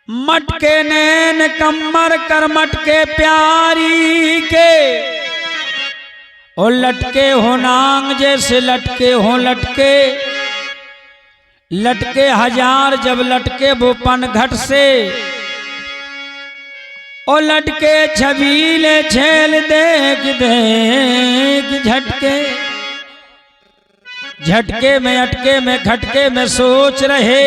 मटके नैन कमर कर मटके प्यारी के, और लटके हो नांग जैसे लटके हो लटके, लटके हजार जब लटके वो पन घट से, और लटके छबीले छेल देख देख झटके, झटके में अटके में खटके में सोच रहे,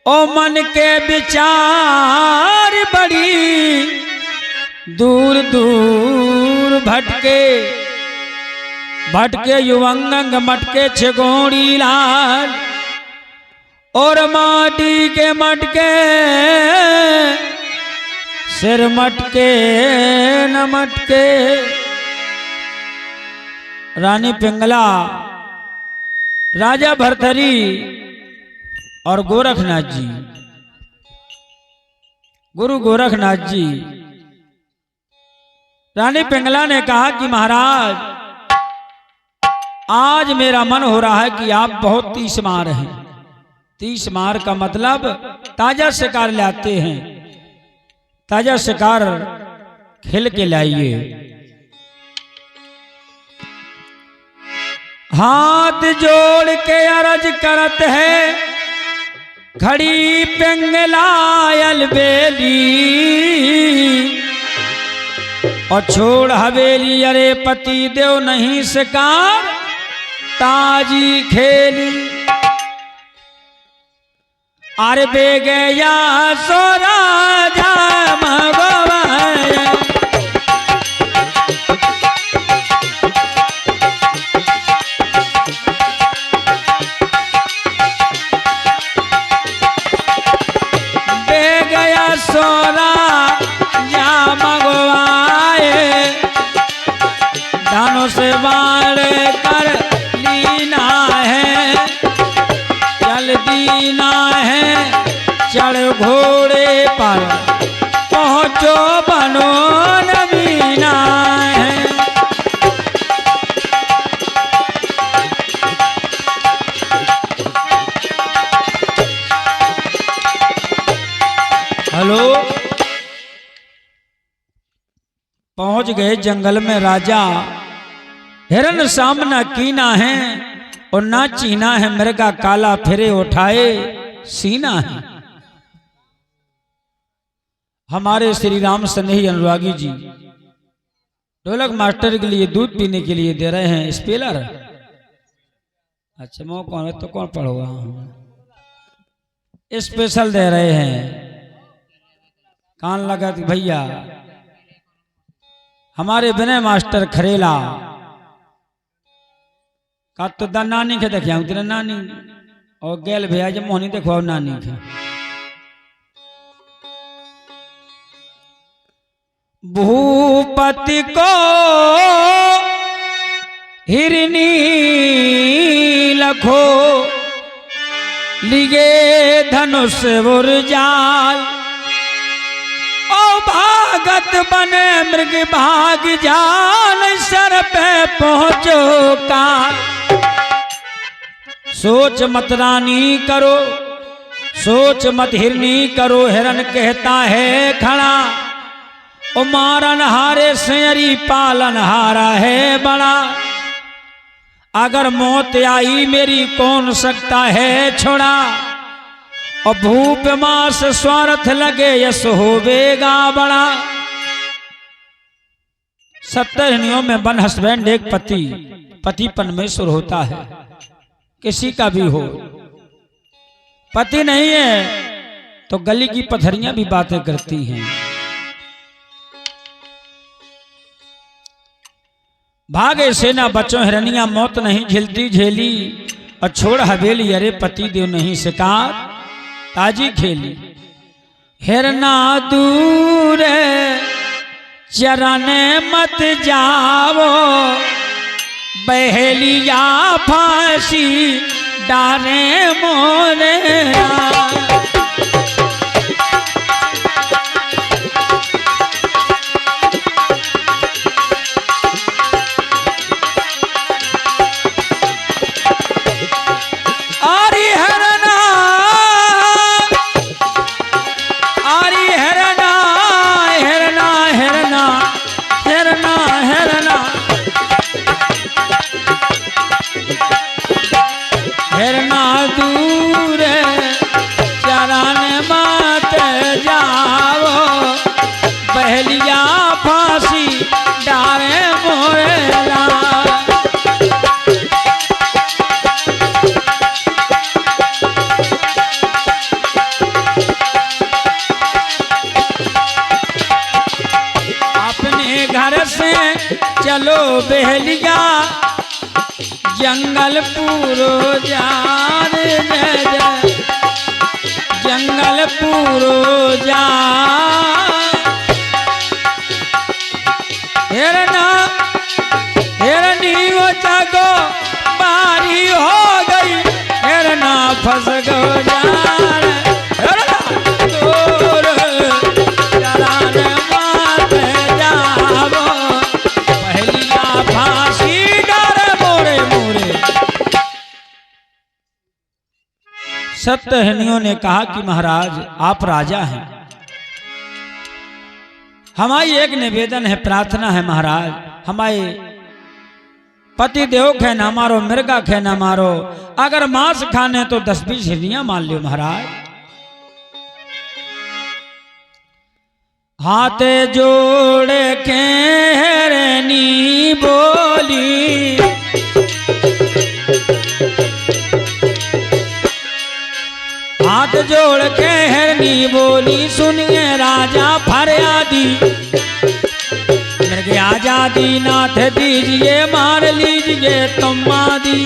ओ मन के विचार बड़ी दूर दूर भटके, भटके युवंग मटके छिगोड़ी लाल, और माटी के मटके सिर मटके न मटके। रानी पिंगला, राजा भरथरी और गोरखनाथ जी, गुरु गोरखनाथ जी। रानी पिंगला ने कहा कि महाराज, आज मेरा मन हो रहा है कि आप बहुत तीस मार हैं। तीस मार का मतलब ताजा शिकार लाते हैं, ताजा शिकार खेल के लाइए। हाथ जोड़ के अरज करत है खड़ी पिंगलायल बेली, और छोड़ हवेली अरे पति देव नहीं शिकार ताजी खेली। अरे बे गया सो राजा मगवाया, बे गया सोरा या मगवाए, दानों से बाढ़ कर लीना है, चल दीना है, चढ़ घोड़े पर पहुंचो बनो नवीना है। हेलो, पहुंच गए जंगल में राजा, हिरन सामना कीना है, और ना चीना है मृगा काला फिरे उठाए सीना है। हमारे श्री राम स्नेही अनुरागी जी ढोलक मास्टर के लिए दूध पीने के लिए दे रहे हैं स्पेलर। अच्छा मो कौन है तो कौन पढ़ोगा, स्पेशल दे रहे हैं। कान लगा भैया हमारे विनय मास्टर खरेला का तो दा नानी के देखिया तेरा नानी, और गेल भैया जब मोहनी देखो नानी के। भूपति को हिरनी लखो लिगे धनुष उर्जाल, ओ भागत बने मृग भाग जान, सर पे पहुंचो काल। सोच मत रानी करो, सोच मत हिरनी करो, हिरन कहता है खड़ा, ओ मारन हारे सेरी पालन हारा है बड़ा। अगर मौत आई मेरी कौन सकता है छोड़ा, और भूप मास स्वार्थ लगे यश होवेगा बड़ा। 70 हिरणियों में वन हस्बैंड एक पति, पति परमेश्वर होता है, किसी का भी हो। पति नहीं है तो गली की पथरियां भी बातें करती हैं। भागे सेना बचो हिरनिया, मौत नहीं झेलती झेली, और छोड़ हवेली अरे पति देव नहीं शिकार ताजी खेली। हिरना दूर चरने मत जाओ, बहेलिया फांसी डारे मोरे। चलो बहलिया जंगल पूरो जान जय जय जंगल पूरो जान हिरना हिरनी वो जागो बारी हो गई हिरना फंस गो जान हिरना दूर चलाने माते जावो पहलिया फांसी डर मोरे मोरे। सप्तहिनियों ने कहा कि महाराज आप राजा हैं, हमारी एक निवेदन है, प्रार्थना है महाराज, हमारे पति देव खे ना मारो, मिर्गा खे ना मारो, अगर मांस खाने तो 10-20 हिरनियां मान लो महाराज। हाथे जोड़ के हिरनी बोली हाथ जोड़ के हिरनी बोली सुनिए राजा फरियादी मेरे आजादी नाथ दीजिए मार लीजिए तुम आदि।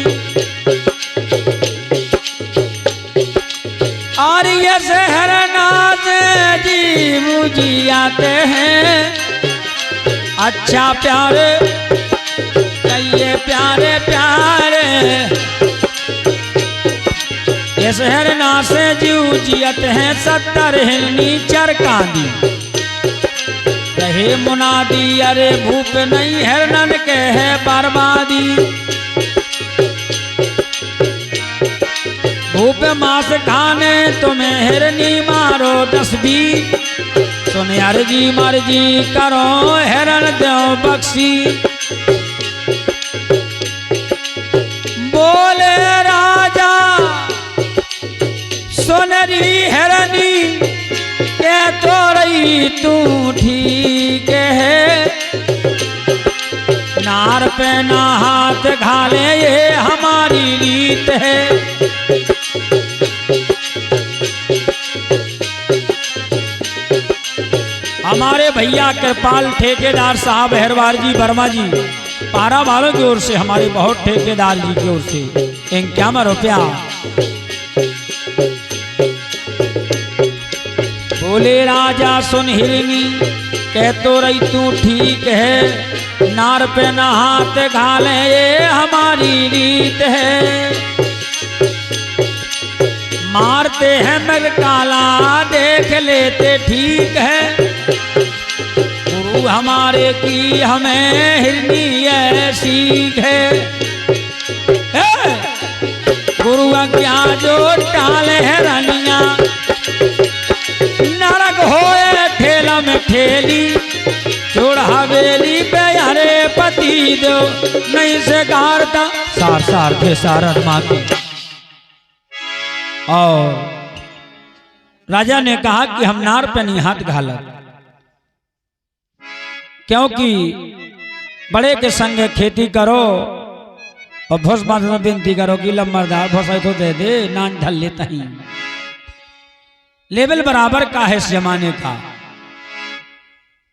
और ये शहरनाथ जी मुझे आते हैं अच्छा प्यारे कहिए प्यारे प्यारे ये शहरना से जीव जियत हैं 70 हिरनी चरकांदी रहे मुनादी अरे भूप नहीं हिरनन के है बर्बादी। भूप मांस खाने तुम्हें हिरनी मारो 10-20 सुने अर्जी मर्जी करो हिरन दो बख्शी। बोले राजा सोनरी हिरनी के तो रही तू ठीक है नार पे ना हाथ घाले ये हमारी रीत है। हमारे भैया कृपाल ठेकेदार साहब हेरवार जी वर्मा जी पारा वालों की ओर से हमारे बहुत ठेकेदार जी की ओर से 51 रुपया। बोले राजा सुन हिरनी कह तो रही तू ठीक है नार पे ना हाथ घाले ये हमारी रीत है। मारते हैं मर काला देख लेते ठीक है गुरु हमारे की हमें हिरनी ऐसी है। गुरु क्या जो टाले है रनिया नरक होए ठेला में ठेली छोड़ हवेली पे हरे पति दो नहीं से गारता सार सार थे सारन मांगी। और राजा ने कहा कि हम नार पे नहीं हाथ घाला क्योंकि बड़े के संग खेती करो और भोस बांध में विनती करो कि लम्बरदार भोसाई तो दे दे नान ढल लेता ही लेवल बराबर का है इस जमाने का।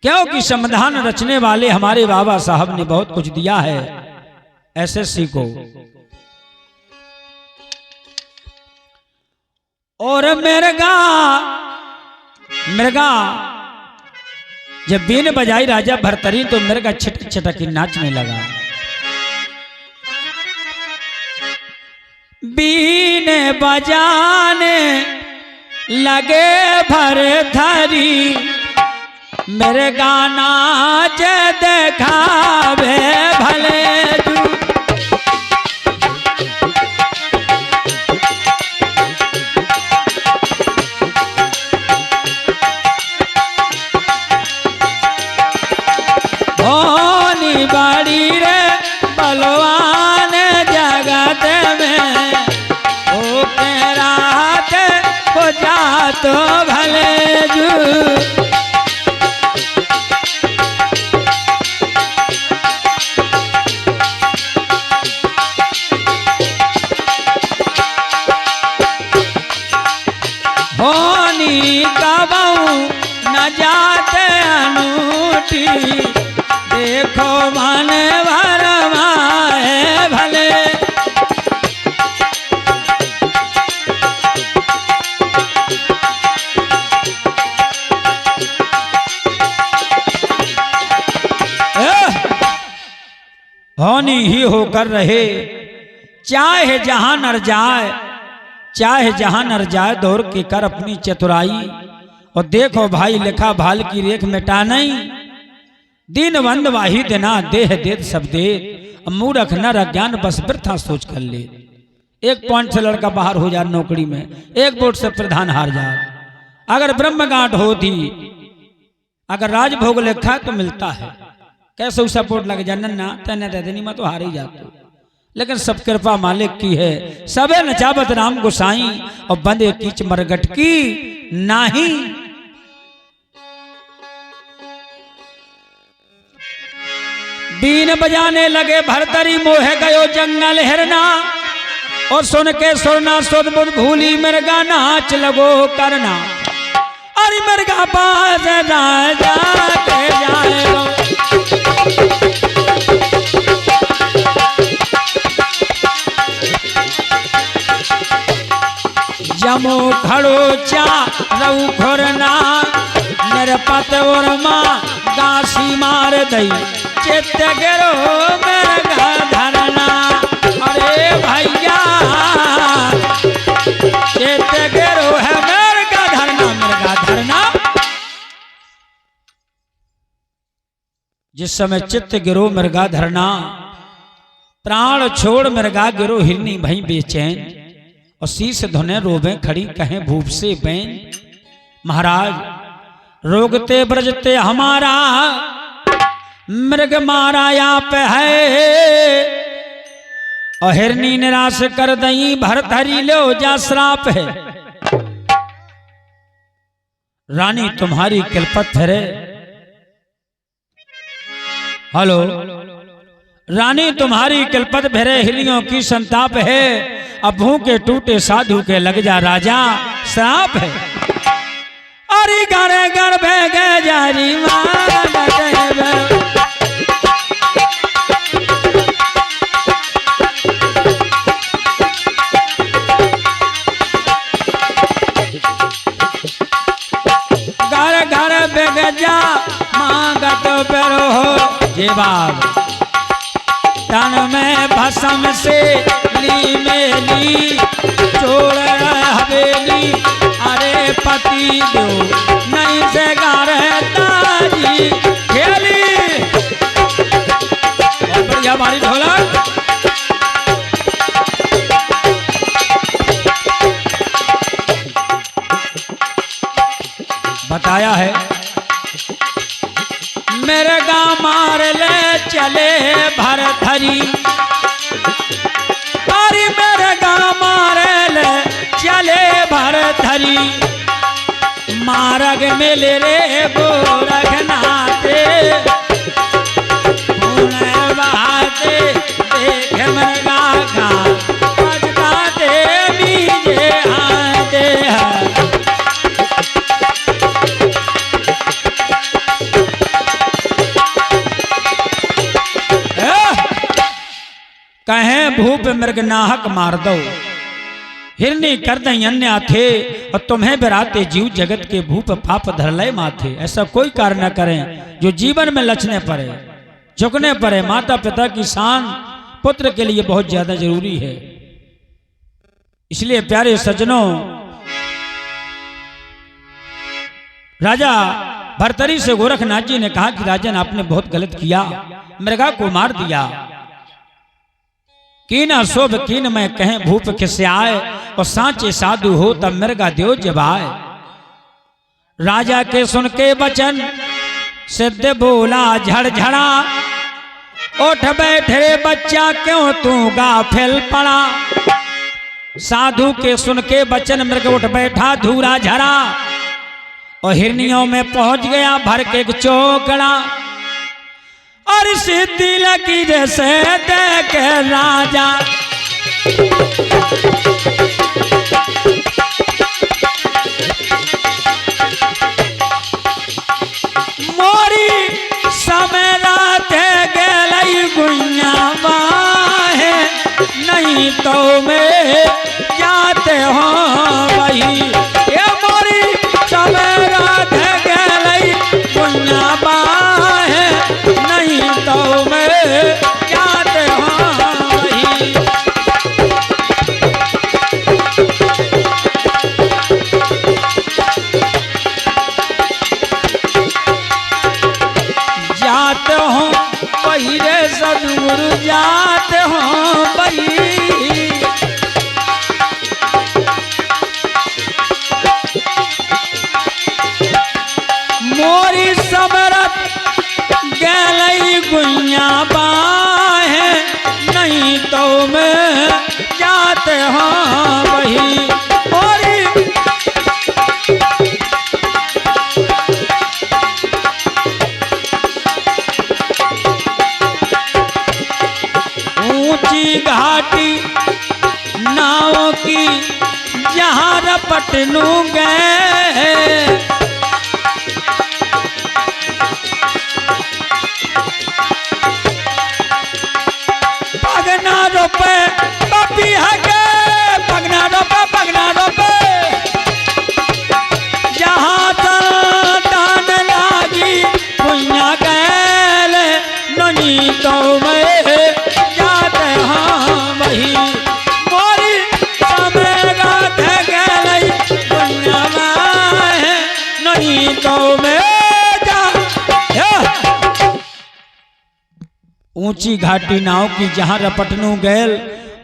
क्योंकि संविधान रचने वाले हमारे बाबा साहब ने बहुत कुछ दिया है एसएससी को। और मिर्गा मिर्गा जब बीन बजाई राजा भरतरी तो मिर्गा छिटक छिटक नाचने लगा। बीन बजाने लगे भरथरी मेरे गाना च देखावे भले होनी बड़ी रे बलवान जगत में ओ के रात हो जा तो भले जू। होनी कबऊ न जाते अनूठी, देखो मन भरमाए भले। होनी ही होकर रहे, चाहे जहां नर जाए, चाहे जहां नर जाए, दौड़ के कर अपनी चतुराई। और देखो भाई लिखा भाल की रेख मिटा नहीं, दीन बंद वाही देना, देह देत सब दे। मूर्ख नर अज्ञान बस वृथा सोच कर ले। एक पॉइंट से लड़का बाहर हो जाए नौकरी में, एक वोट से प्रधान हार जाए। अगर ब्रह्म गांठ होती, अगर राजभोग लिखा तो मिलता है, कैसे उस सपोर्ट लग जाए नन्ना तेने दे देनी, मैं तो हार ही जाता। लेकिन सब कृपा मालिक की है, सबे नचावत राम गोसाई, और बंदे कीच मरगट की नाही। बीन बजाने लगे भरतरी, मोहे गयो जंगल हिरना, और सुन के सुरना सुध बुध भूली, मिर्गा नाच लगो करना। अरे मिर्गा पास राजा के जाएगा, जमो खड़ो चा रऊ घोरना, निरपत उर्मा गासी मार दई, चित्त गिरो मिर्गा धरना। अरे भैया चित्त गिरो है मिर्गा धरना, मिर्गा धरना। जिस समय चित्त गिरो मिर्गा धरना, प्राण छोड़ मिर्गा गिरो हिरनी भई बेचैन, और शीश धुने रोबे खड़ी कहें भूप से बैन। महाराज रोगते ब्रजते हमारा, मृग मारा आप है, और हिरनी निराश कर दई, भरथरी लो जा श्राप है। रानी तुम्हारी किलपत फिरे, हेलो रानी तुम्हारी किलपत फिरे, हिलियों की संताप है। अब भूखे टूटे साधु के लग जा राजा श्राप है। अरे गरे गर भेगे जारी घर घर बेग जा मांगत पेरो हो जेबाब, तन में भस्म से ली मेली, चोड़ हवेली। अरे पति दो नहीं से तारी खेली, बहुत बढ़िया हमारी ढोलक। बताया है मेरे गांव मार ले चले भरथरी, अरे मेरे गांव मार ले चले भरथरी, मारग मिले रे गोरखनाथे, बहाते देख मृगा का बजता देवी जे हाथे है। कहें भूप मृग नाहक मार दो, हिरनी कर दई अन्य थे, और तुम्हें बिराते जीव जगत के भूप पाप धरलय माथे। ऐसा कोई कार्य न करें जो जीवन में लचने पड़े, झुकने पड़े। माता पिता की शान पुत्र के लिए बहुत ज्यादा जरूरी है। इसलिए प्यारे सज्जनों, राजा भरतरी से गोरखनाथ जी ने कहा कि राजन आपने बहुत गलत किया, मृगा को मार दिया। कीना शोभ कीन में कहें भूप किसे आए, और सांचे साधु हो तब मृगा देव जब आए। राजा के सुन के वचन सिद्ध बोला झड़झड़ा, उठ बैठे बच्चा क्यों तू गाफिल पड़ा। साधु के सुन के वचन मृग उठ बैठा धूरा झरा, और हिरनियों में पहुंच गया भर के एक चौकड़ा। और सिद्धि लगी जैसे देख राजा, रपटनू गए पगना रोपे पपी हगे पगना रोपे जहाँ दान लागी पुण्या गैल ननी तो मैं जाते हाँ वही मोरी समय गात गैल पुण्या में ननी तो मैं ऊंची घाटी नाव की जहां रपटनू गैल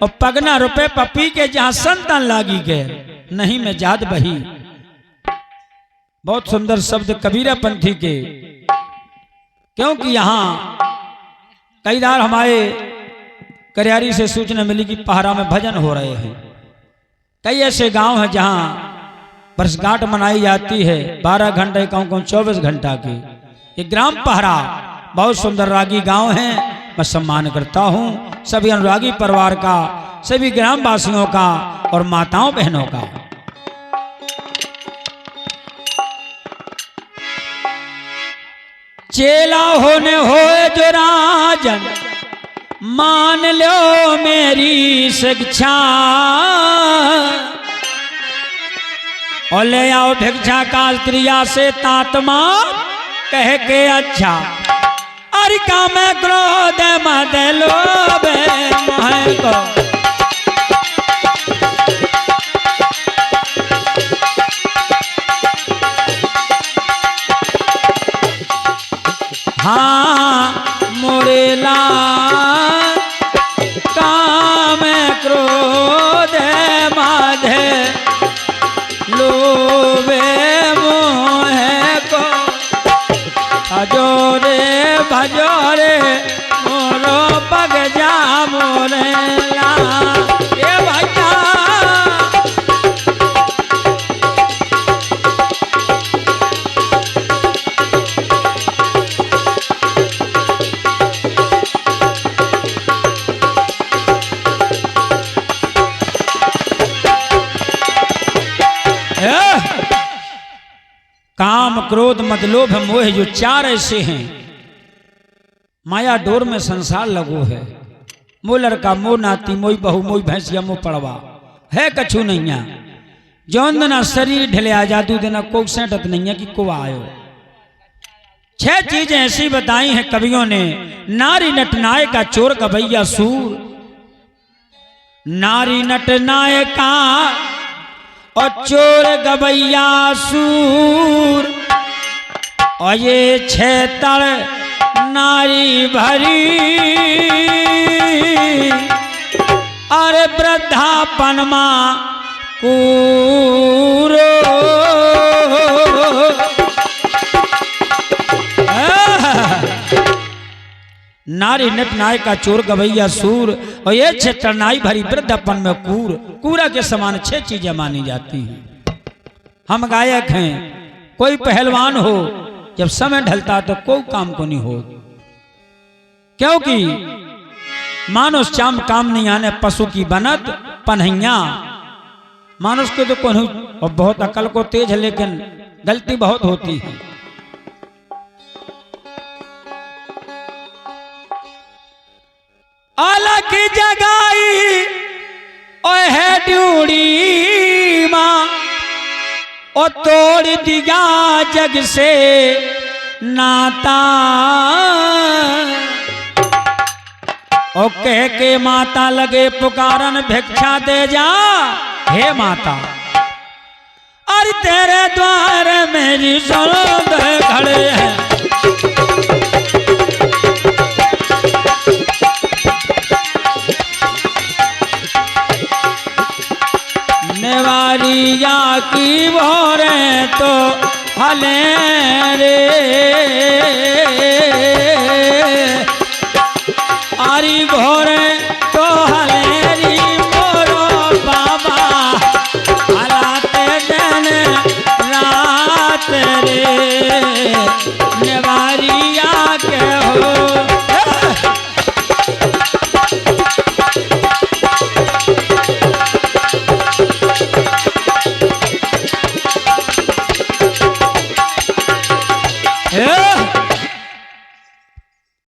और पगना रुपए पपी के जहां संतान लागी गैल नहीं में जात बही। बहुत सुंदर शब्द कबीरा पंथी के, क्योंकि यहां कई बार हमारे करियारी से सूचना मिली कि पहरा में भजन हो रहे हैं। कई ऐसे गांव हैं जहां वर्षगांठ मनाई जाती है 12 घंटे कहूँ 24 घंटा की। ये ग्राम पहरा बहुत सुंदर रागी गांव है। मैं सम्मान करता हूं सभी अनुरागी परिवार का, सभी ग्रामवासियों का और माताओं बहनों का। चेला होने होए जो राजन मान लो मेरी शिक्षा और ले आओ भिक्षा का क्रिया से तात्मा कह के अच्छा अरे का मैं क्रोध मद लोभ मोह को हाँ मोरेला का मैं क्रोध मद लोभ मोह को भजोरे मोरो पग जा मोरेला ये भैया काम क्रोध मद लोभ मोह जो चार ऐसे हैं माया डोर में संसार लगो है। मो लड़का मो नाती मोई बहू मोई भैंसिया मो पड़वा है कछु नहीं जौन देना शरीर ढले आ जादू देना को सेंटत नहीं है कि को आयो। 6 चीजें ऐसी बताई हैं कवियों ने। नारी नटनाय का चोर गवैया सूर, नारी नटनाय का और चोर गवैया सूर और ये 6 तड़ नारी भरी और वृद्धापन मां कूरो नारी नटनाय का चोर गवैया सूर और ये 6 तरनाई भरी वृद्धापन में कूर। कूरा के समान 6 चीजें मानी जाती हैं। हम गायक हैं, कोई पहलवान हो जब समय ढलता तो कोई काम को नहीं हो, क्योंकि मानुष चाम काम नहीं आने पशु की बनत पन्हैया। मानुष को तो कौन और बहुत अकल को तेज है लेकिन गलती बहुत होती है। अलग जगाई ओ है ड्यूड़ी माँ ओ तोड़ दिया जग से नाता ओ कह के माता लगे पुकारन भिक्षा दे जा हे माता। अरे तेरे द्वार मेरी सौंद खड़े हैं नेवारिया की भोरे तो हले रे आरी भोरे